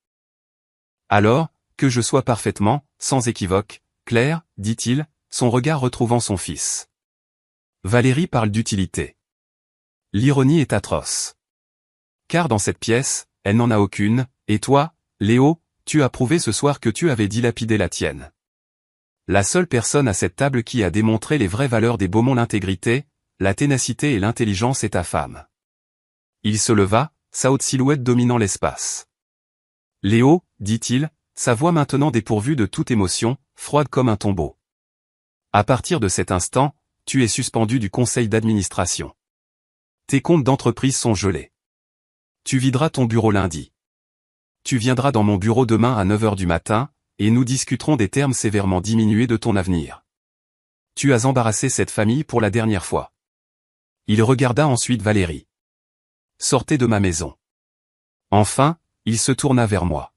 Speaker 1: Alors, que je sois parfaitement, sans équivoque, clair, dit-il, son regard retrouvant son fils. Valérie parle d'utilité. L'ironie est atroce. Car dans cette pièce, elle n'en a aucune, et toi, Léo, tu as prouvé ce soir que tu avais dilapidé la tienne. La seule personne à cette table qui a démontré les vraies valeurs des Beaumont, l'intégrité, la ténacité et l'intelligence, est ta femme. Il se leva, sa haute silhouette dominant l'espace. Léo, dit-il, sa voix maintenant dépourvue de toute émotion, froide comme un tombeau. À partir de cet instant, tu es suspendu du conseil d'administration. Tes comptes d'entreprise sont gelés. Tu videras ton bureau lundi. Tu viendras dans mon bureau demain à 9h du matin, et nous discuterons des termes sévèrement diminués de ton avenir. Tu as embarrassé cette famille pour la dernière fois. Il regarda ensuite Valérie. Sortez de ma maison. Enfin, il se tourna vers moi.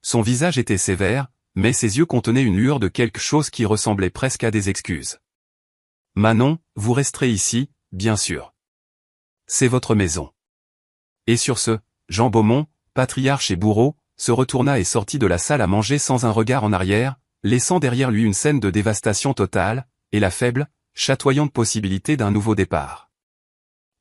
Speaker 1: Son visage était sévère, mais ses yeux contenaient une lueur de quelque chose qui ressemblait presque à des excuses. Manon, vous resterez ici, bien sûr. C'est votre maison. Et sur ce, Jean Beaumont, patriarche et bourreau, se retourna et sortit de la salle à manger sans un regard en arrière, laissant derrière lui une scène de dévastation totale, et la faible, chatoyante possibilité d'un nouveau départ.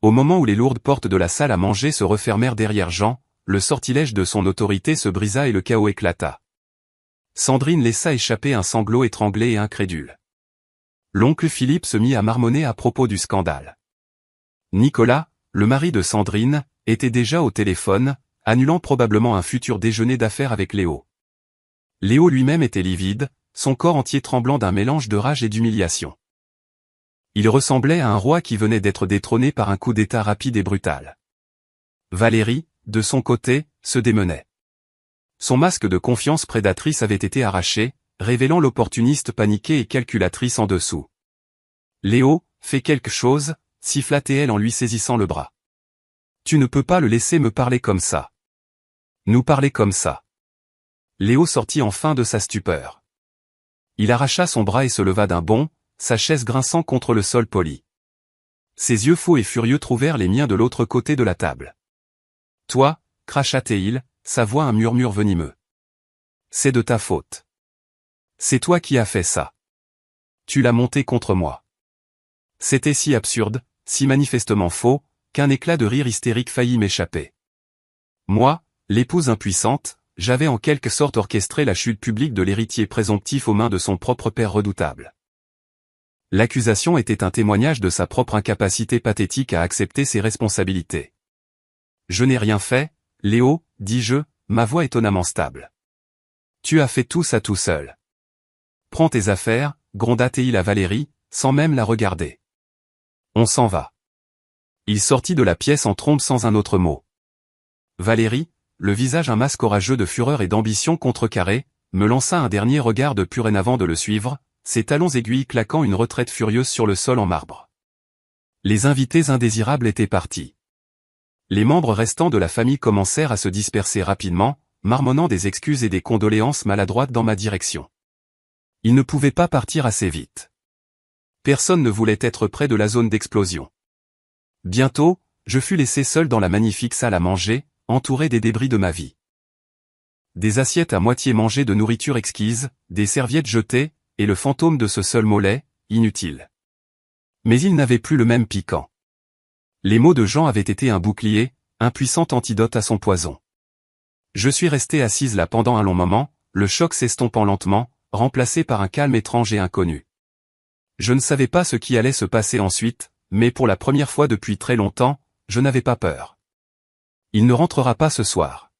Speaker 1: Au moment où les lourdes portes de la salle à manger se refermèrent derrière Jean, le sortilège de son autorité se brisa et le chaos éclata. Sandrine laissa échapper un sanglot étranglé et incrédule. L'oncle Philippe se mit à marmonner à propos du scandale. Nicolas, le mari de Sandrine, était déjà au téléphone, annulant probablement un futur déjeuner d'affaires avec Léo. Léo lui-même était livide, son corps entier tremblant d'un mélange de rage et d'humiliation. Il ressemblait à un roi qui venait d'être détrôné par un coup d'état rapide et brutal. Valérie, de son côté, se démenait. Son masque de confiance prédatrice avait été arraché, révélant l'opportuniste paniquée et calculatrice en dessous. Léo, fais quelque chose, siffla-t-elle en lui saisissant le bras. Tu ne peux pas le laisser me parler comme ça. Nous parler comme ça. Léo sortit enfin de sa stupeur. Il arracha son bras et se leva d'un bond, sa chaise grinçant contre le sol poli. Ses yeux faux et furieux trouvèrent les miens de l'autre côté de la table. Toi, cracha-t-il, sa voix un murmure venimeux. C'est de ta faute. C'est toi qui as fait ça. Tu l'as monté contre moi. C'était si absurde, si manifestement faux, qu'un éclat de rire hystérique faillit m'échapper. Moi, l'épouse impuissante, j'avais en quelque sorte orchestré la chute publique de l'héritier présomptif aux mains de son propre père redoutable. L'accusation était un témoignage de sa propre incapacité pathétique à accepter ses responsabilités. Je n'ai rien fait, Léo, dis-je, ma voix étonnamment stable. Tu as fait tout ça tout seul. Prends tes affaires, gronda-t-il à Valérie, sans même la regarder. On s'en va. Il sortit de la pièce en trombe sans un autre mot. Valérie, le visage un masque orageux de fureur et d'ambition contrecarré, me lança un dernier regard de pur haine avant de le suivre, ses talons aiguilles claquant une retraite furieuse sur le sol en marbre. Les invités indésirables étaient partis. Les membres restants de la famille commencèrent à se disperser rapidement, marmonnant des excuses et des condoléances maladroites dans ma direction. Ils ne pouvaient pas partir assez vite. Personne ne voulait être près de la zone d'explosion. Bientôt, je fus laissé seul dans la magnifique salle à manger, entouré des débris de ma vie. Des assiettes à moitié mangées de nourriture exquise, des serviettes jetées, et le fantôme de ce seul mollet, inutile. Mais il n'avait plus le même piquant. Les mots de Jean avaient été un bouclier, un puissant antidote à son poison. Je suis resté assise là pendant un long moment, le choc s'estompant lentement, remplacé par un calme étrange et inconnu. Je ne savais pas ce qui allait se passer ensuite, mais pour la première fois depuis très longtemps, je n'avais pas peur. Il ne rentrera pas ce soir.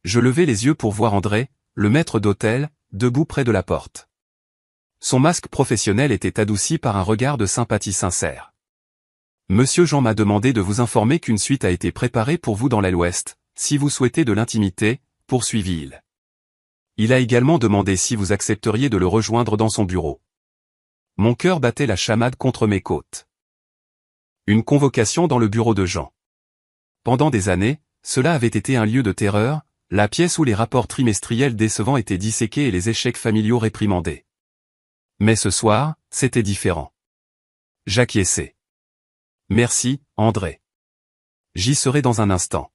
Speaker 1: Je levai les yeux pour voir André, le maître d'hôtel, debout près de la porte. Son masque professionnel était adouci par un regard de sympathie sincère. Monsieur Jean m'a demandé de vous informer qu'une suite a été préparée pour vous dans l'aile ouest, si vous souhaitez de l'intimité, poursuivit-il. Il a également demandé si vous accepteriez de le rejoindre dans son bureau. Mon cœur battait la chamade contre mes côtes. Une convocation dans le bureau de Jean. Pendant des années, cela avait été un lieu de terreur, la pièce où les rapports trimestriels décevants étaient disséqués et les échecs familiaux réprimandés. Mais ce soir, c'était différent. J'acquiesçai. Merci, André. J'y serai dans un instant.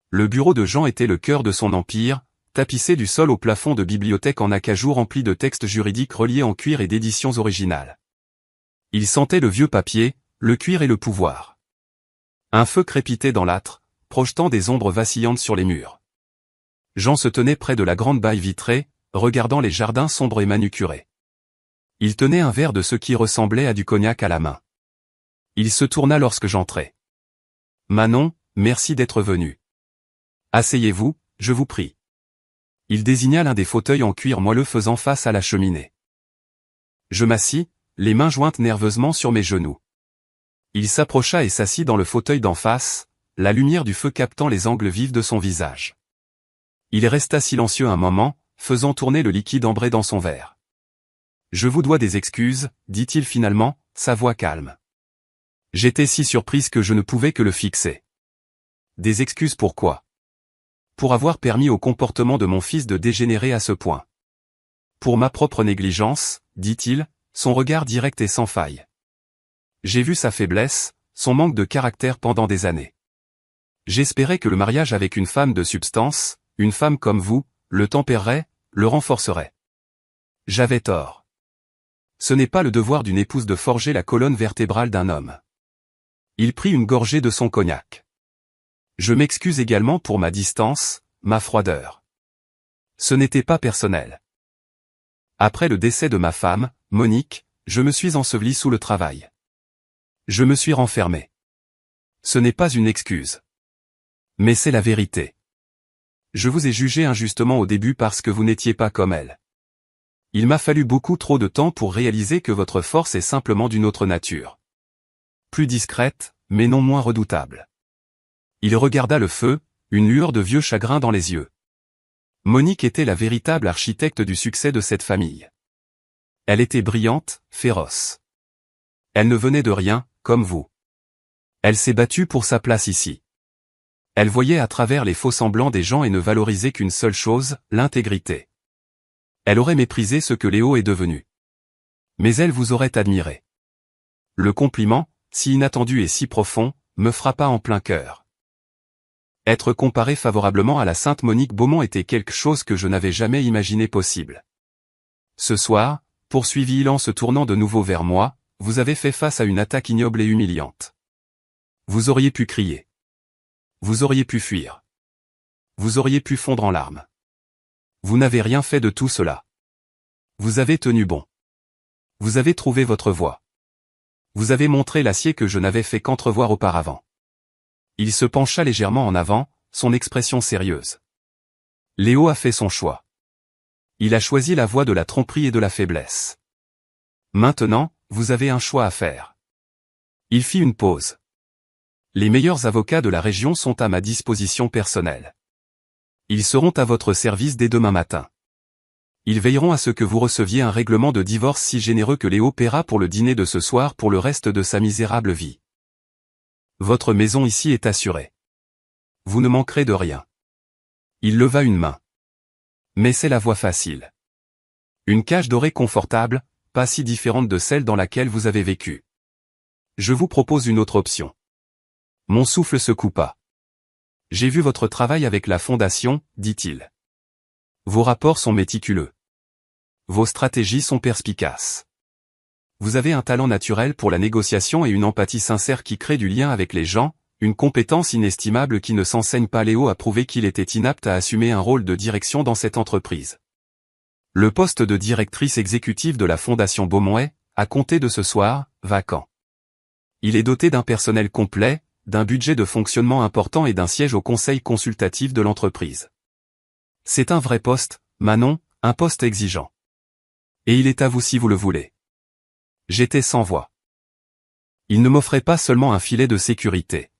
Speaker 1: Le bureau de Jean était le cœur de son empire, tapissé du sol au plafond de bibliothèque en acajou rempli de textes juridiques reliés en cuir et d'éditions originales. Il sentait le vieux papier, le cuir et le pouvoir. Un feu crépitait dans l'âtre, projetant des ombres vacillantes sur les murs. Jean se tenait près de la grande baille vitrée, regardant les jardins sombres et manucurés. Il tenait un verre de ce qui ressemblait à du cognac à la main. Il se tourna lorsque j'entrai. « Manon, merci d'être venu. Asseyez-vous, je vous prie. » Il désigna l'un des fauteuils en cuir moelleux faisant face à la cheminée. Je m'assis, les mains jointes nerveusement sur mes genoux. Il s'approcha et s'assit dans le fauteuil d'en face, la lumière du feu captant les angles vifs de son visage. Il resta silencieux un moment, faisant tourner le liquide ambré dans son verre. « Je vous dois des excuses, dit-il finalement, sa voix calme. J'étais si surprise que je ne pouvais que le fixer. Des excuses pourquoi? Pour avoir permis au comportement de mon fils de dégénérer à ce point. Pour ma propre négligence, dit-il, son regard direct et sans faille. J'ai vu sa faiblesse, son manque de caractère pendant des années. J'espérais que le mariage avec une femme de substance, une femme comme vous, le tempérerait, le renforcerait. J'avais tort. Ce n'est pas le devoir d'une épouse de forger la colonne vertébrale d'un homme. Il prit une gorgée de son cognac. Je m'excuse également pour ma distance, ma froideur. Ce n'était pas personnel. Après le décès de ma femme, Monique, je me suis enseveli sous le travail. Je me suis renfermé. Ce n'est pas une excuse. Mais c'est la vérité. Je vous ai jugé injustement au début parce que vous n'étiez pas comme elle. Il m'a fallu beaucoup trop de temps pour réaliser que votre force est simplement d'une autre nature. Plus discrète, mais non moins redoutable. Il regarda le feu, une lueur de vieux chagrin dans les yeux. Monique était la véritable architecte du succès de cette famille. Elle était brillante, féroce. Elle ne venait de rien, comme vous. Elle s'est battue pour sa place ici. Elle voyait à travers les faux-semblants des gens et ne valorisait qu'une seule chose, l'intégrité. Elle aurait méprisé ce que Léo est devenu. Mais elle vous aurait admiré. Le compliment, si inattendu et si profond, me frappa en plein cœur. Être comparé favorablement à la sainte Monique Beaumont était quelque chose que je n'avais jamais imaginé possible. Ce soir, poursuivit-il en se tournant de nouveau vers moi, vous avez fait face à une attaque ignoble et humiliante. Vous auriez pu crier. Vous auriez pu fuir. Vous auriez pu fondre en larmes. Vous n'avez rien fait de tout cela. Vous avez tenu bon. Vous avez trouvé votre voie. Vous avez montré l'acier que je n'avais fait qu'entrevoir auparavant. Il se pencha légèrement en avant, son expression sérieuse. Léo a fait son choix. Il a choisi la voie de la tromperie et de la faiblesse. Maintenant, vous avez un choix à faire. Il fit une pause. Les meilleurs avocats de la région sont à ma disposition personnelle. Ils seront à votre service dès demain matin. Ils veilleront à ce que vous receviez un règlement de divorce si généreux que Léo paiera pour le dîner de ce soir pour le reste de sa misérable vie. Votre maison ici est assurée. Vous ne manquerez de rien. Il leva une main. Mais c'est la voie facile. Une cage dorée confortable, pas si différente de celle dans laquelle vous avez vécu. Je vous propose une autre option. Mon souffle se coupa. J'ai vu votre travail avec la fondation, dit-il. Vos rapports sont méticuleux. Vos stratégies sont perspicaces. Vous avez un talent naturel pour la négociation et une empathie sincère qui crée du lien avec les gens, une compétence inestimable qui ne s'enseigne pas. Léo a prouvé qu'il était inapte à assumer un rôle de direction dans cette entreprise. Le poste de directrice exécutive de la Fondation Beaumont est, à compter de ce soir, vacant. Il est doté d'un personnel complet, d'un budget de fonctionnement important et d'un siège au conseil consultatif de l'entreprise. C'est un vrai poste, Manon, un poste exigeant. Et il est à vous si vous le voulez. J'étais sans voix. Il ne m'offrait pas seulement un filet de sécurité.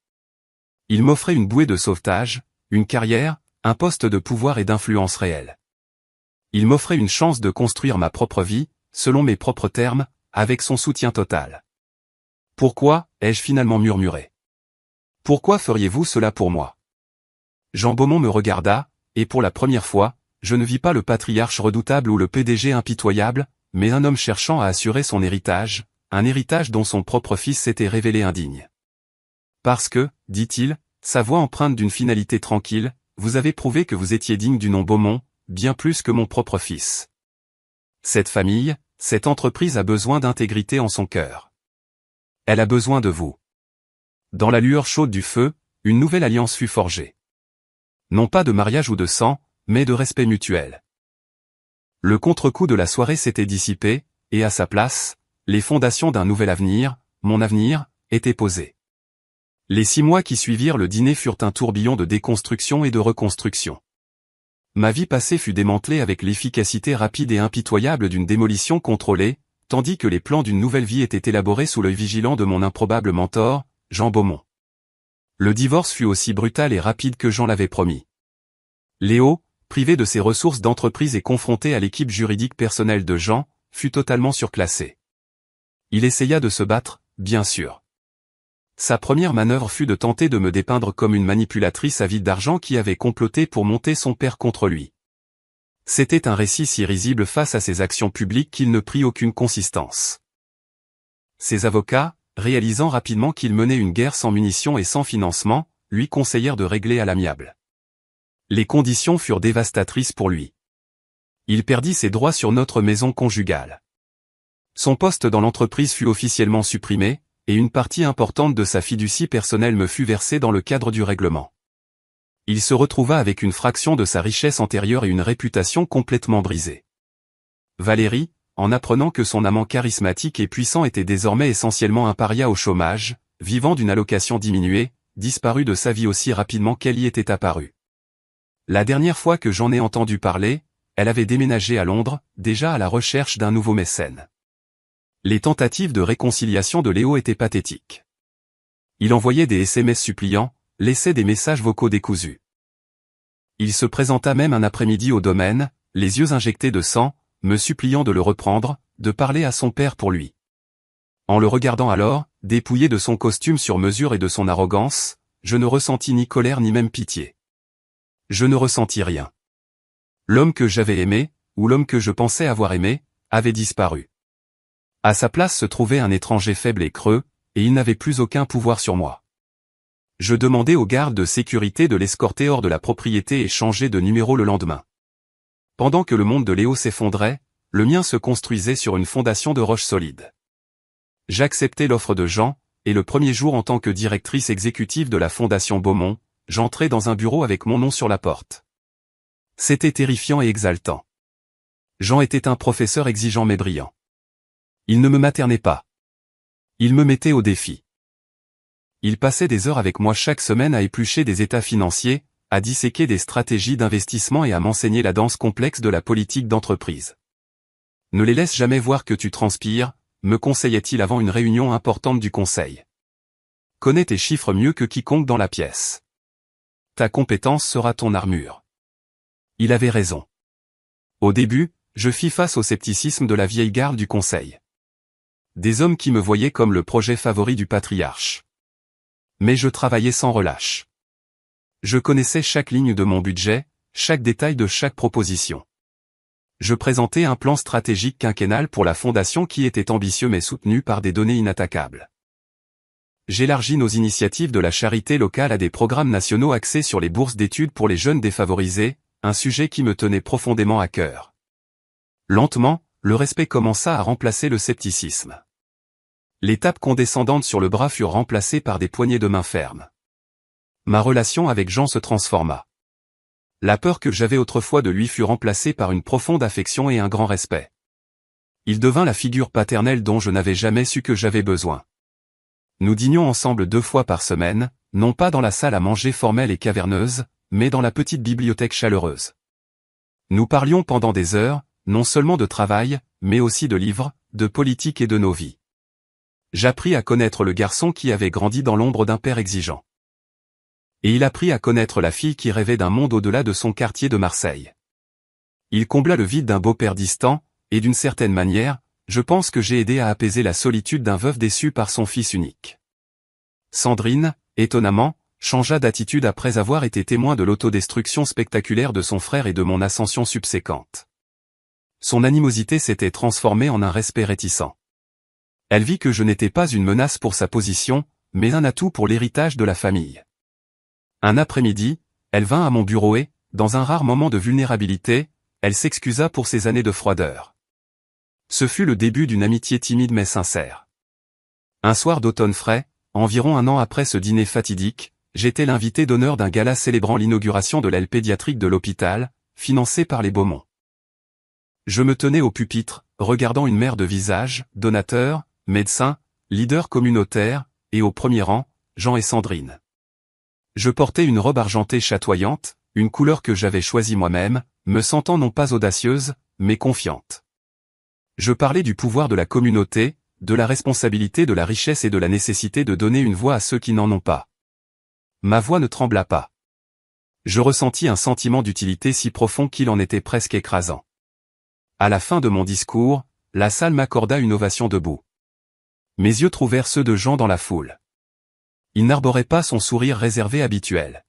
Speaker 1: Il m'offrait une bouée de sauvetage, une carrière, un poste de pouvoir et d'influence réelle. Il m'offrait une chance de construire ma propre vie, selon mes propres termes, avec son soutien total. Pourquoi, ai-je finalement murmuré. Pourquoi feriez-vous cela pour moi? Jean Beaumont me regarda, et pour la première fois, je ne vis pas le patriarche redoutable ou le PDG impitoyable, mais un homme cherchant à assurer son héritage, un héritage dont son propre fils s'était révélé indigne. Parce que, dit-il, sa voix empreinte d'une finalité tranquille, vous avez prouvé que vous étiez digne du nom Beaumont, bien plus que mon propre fils. Cette famille, cette entreprise a besoin d'intégrité en son cœur. Elle a besoin de vous. Dans la lueur chaude du feu, une nouvelle alliance fut forgée. Non pas de mariage ou de sang, mais de respect mutuel. Le contre-coup de la soirée s'était dissipé, et à sa place, les fondations d'un nouvel avenir, mon avenir, étaient posées. Les 6 mois qui suivirent le dîner furent un tourbillon de déconstruction et de reconstruction. Ma vie passée fut démantelée avec l'efficacité rapide et impitoyable d'une démolition contrôlée, tandis que les plans d'une nouvelle vie étaient élaborés sous l'œil vigilant de mon improbable mentor, Jean Beaumont. Le divorce fut aussi brutal et rapide que Jean l'avait promis. Léo, privé de ses ressources d'entreprise et confronté à l'équipe juridique personnelle de Jean, fut totalement surclassé. Il essaya de se battre, bien sûr. Sa première manœuvre fut de tenter de me dépeindre comme une manipulatrice avide d'argent qui avait comploté pour monter son père contre lui. C'était un récit si risible face à ses actions publiques qu'il ne prit aucune consistance. Ses avocats, réalisant rapidement qu'il menait une guerre sans munitions et sans financement, lui conseillèrent de régler à l'amiable. Les conditions furent dévastatrices pour lui. Il perdit ses droits sur notre maison conjugale. Son poste dans l'entreprise fut officiellement supprimé, et une partie importante de sa fiducie personnelle me fut versée dans le cadre du règlement. Il se retrouva avec une fraction de sa richesse antérieure et une réputation complètement brisée. Valérie, en apprenant que son amant charismatique et puissant était désormais essentiellement un paria au chômage, vivant d'une allocation diminuée, disparut de sa vie aussi rapidement qu'elle y était apparue. La dernière fois que j'en ai entendu parler, elle avait déménagé à Londres, déjà à la recherche d'un nouveau mécène. Les tentatives de réconciliation de Léo étaient pathétiques. Il envoyait des SMS suppliants, laissait des messages vocaux décousus. Il se présenta même un après-midi au domaine, les yeux injectés de sang, me suppliant de le reprendre, de parler à son père pour lui. En le regardant alors, dépouillé de son costume sur mesure et de son arrogance, je ne ressentis ni colère ni même pitié. Je ne ressentis rien. L'homme que j'avais aimé, ou l'homme que je pensais avoir aimé, avait disparu. À sa place se trouvait un étranger faible et creux, et il n'avait plus aucun pouvoir sur moi. Je demandai aux gardes de sécurité de l'escorter hors de la propriété et changer de numéro le lendemain. Pendant que le monde de Léo s'effondrait, le mien se construisait sur une fondation de roches solides. J'acceptai l'offre de Jean, et le premier jour en tant que directrice exécutive de la Fondation Beaumont, j'entrai dans un bureau avec mon nom sur la porte. C'était terrifiant et exaltant. Jean était un professeur exigeant mais brillant. Il ne me maternait pas. Il me mettait au défi. Il passait des heures avec moi chaque semaine à éplucher des états financiers, à disséquer des stratégies d'investissement et à m'enseigner la danse complexe de la politique d'entreprise. Ne les laisse jamais voir que tu transpires, me conseillait-il avant une réunion importante du conseil. Connais tes chiffres mieux que quiconque dans la pièce. Ta compétence sera ton armure. Il avait raison. Au début, je fis face au scepticisme de la vieille garde du conseil. Des hommes qui me voyaient comme le projet favori du patriarche. Mais je travaillais sans relâche. Je connaissais chaque ligne de mon budget, chaque détail de chaque proposition. Je présentais un plan stratégique quinquennal pour la fondation qui était ambitieux mais soutenu par des données inattaquables. j'élargis nos initiatives de la charité locale à des programmes nationaux axés sur les bourses d'études pour les jeunes défavorisés, un sujet qui me tenait profondément à cœur. Lentement, le respect commença à remplacer le scepticisme. Les tapes condescendantes sur le bras furent remplacées par des poignées de main fermes. Ma relation avec Jean se transforma. La peur que j'avais autrefois de lui fut remplacée par une profonde affection et un grand respect. Il devint la figure paternelle dont je n'avais jamais su que j'avais besoin. Nous dînions ensemble 2 fois par semaine, non pas dans la salle à manger formelle et caverneuse, mais dans la petite bibliothèque chaleureuse. Nous parlions pendant des heures, non seulement de travail, mais aussi de livres, de politique et de nos vies. J'appris à connaître le garçon qui avait grandi dans l'ombre d'un père exigeant. Et il apprit à connaître la fille qui rêvait d'un monde au-delà de son quartier de Marseille. Il combla le vide d'un beau-père distant, et d'une certaine manière, je pense que j'ai aidé à apaiser la solitude d'un veuf déçu par son fils unique. Sandrine, étonnamment, changea d'attitude après avoir été témoin de l'autodestruction spectaculaire de son frère et de mon ascension subséquente. Son animosité s'était transformée en un respect réticent. Elle vit que je n'étais pas une menace pour sa position, mais un atout pour l'héritage de la famille. Un après-midi, elle vint à mon bureau et, dans un rare moment de vulnérabilité, elle s'excusa pour ses années de froideur. Ce fut le début d'une amitié timide mais sincère. Un soir d'automne frais, environ 1 an après ce dîner fatidique, j'étais l'invité d'honneur d'un gala célébrant l'inauguration de l'aile pédiatrique de l'hôpital, financé par les Beaumont. Je me tenais au pupitre, regardant une mer de visages, donateurs, médecins, leaders communautaires, et au premier rang, Jean et Sandrine. Je portais une robe argentée chatoyante, une couleur que j'avais choisie moi-même, me sentant non pas audacieuse, mais confiante. Je parlais du pouvoir de la communauté, de la responsabilité de la richesse et de la nécessité de donner une voix à ceux qui n'en ont pas. Ma voix ne trembla pas. Je ressentis un sentiment d'utilité si profond qu'il en était presque écrasant. À la fin de mon discours, la salle m'accorda une ovation debout. Mes yeux trouvèrent ceux de Jean dans la foule. Il n'arborait pas son sourire réservé habituel.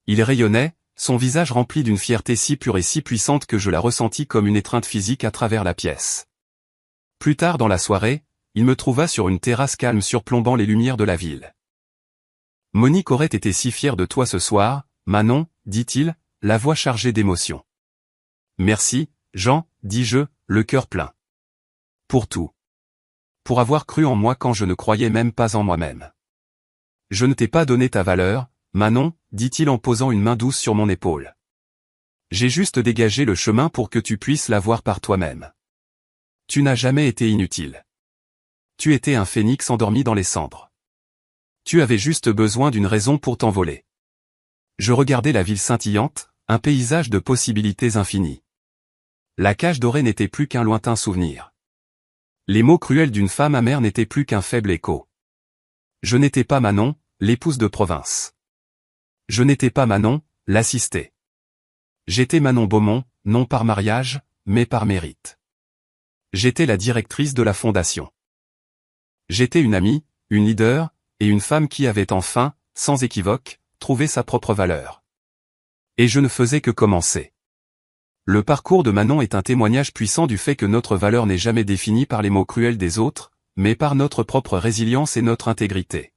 Speaker 1: Il rayonnait, son visage rempli d'une fierté si pure et si puissante que je la ressentis comme une étreinte physique à travers la pièce. Plus tard dans la soirée, il me trouva sur une terrasse calme surplombant les lumières de la ville. « Monique aurait été si fière de toi ce soir, Manon, dit-il, la voix chargée d'émotion. »« Merci, Jean, dis-je, le cœur plein. Pour tout. Pour avoir cru en moi quand je ne croyais même pas en moi-même. Je ne t'ai pas donné ta valeur, Manon, dit-il en posant une main douce sur mon épaule. J'ai juste dégagé le chemin pour que tu puisses la voir par toi-même. Tu n'as jamais été inutile. Tu étais un phénix endormi dans les cendres. Tu avais juste besoin d'une raison pour t'envoler. Je regardais la ville scintillante, un paysage de possibilités infinies. La cage dorée n'était plus qu'un lointain souvenir. Les mots cruels d'une femme amère n'étaient plus qu'un faible écho. Je n'étais pas Manon, l'épouse de province. Je n'étais pas Manon, l'assistée. J'étais Manon Beaumont, non par mariage, mais par mérite. J'étais la directrice de la fondation. J'étais une amie, une leader, et une femme qui avait enfin, sans équivoque, trouvé sa propre valeur. Et je ne faisais que commencer. Le parcours de Manon est un témoignage puissant du fait que notre valeur n'est jamais définie par les mots cruels des autres, mais par notre propre résilience et notre intégrité.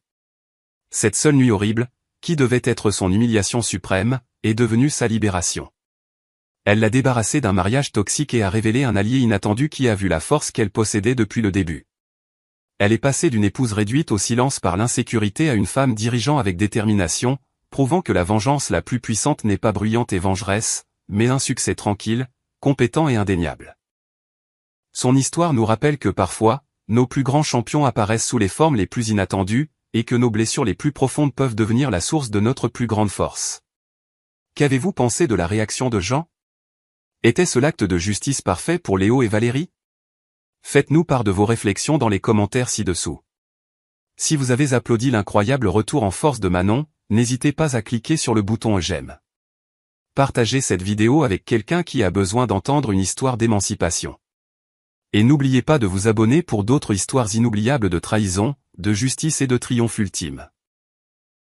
Speaker 1: Cette seule nuit horrible, qui devait être son humiliation suprême, est devenue sa libération. Elle l'a débarrassée d'un mariage toxique et a révélé un allié inattendu qui a vu la force qu'elle possédait depuis le début. Elle est passée d'une épouse réduite au silence par l'insécurité à une femme dirigeant avec détermination, prouvant que la vengeance la plus puissante n'est pas bruyante et vengeresse, mais un succès tranquille, compétent et indéniable. Son histoire nous rappelle que parfois, nos plus grands champions apparaissent sous les formes les plus inattendues, et que nos blessures les plus profondes peuvent devenir la source de notre plus grande force. Qu'avez-vous pensé de la réaction de Jean? Était-ce l'acte de justice parfait pour Léo et Valérie? Faites-nous part de vos réflexions dans les commentaires ci-dessous. Si vous avez applaudi l'incroyable retour en force de Manon, n'hésitez pas à cliquer sur le bouton j'aime. Partagez cette vidéo avec quelqu'un qui a besoin d'entendre une histoire d'émancipation. Et n'oubliez pas de vous abonner pour d'autres histoires inoubliables de trahison, de justice et de triomphe ultime.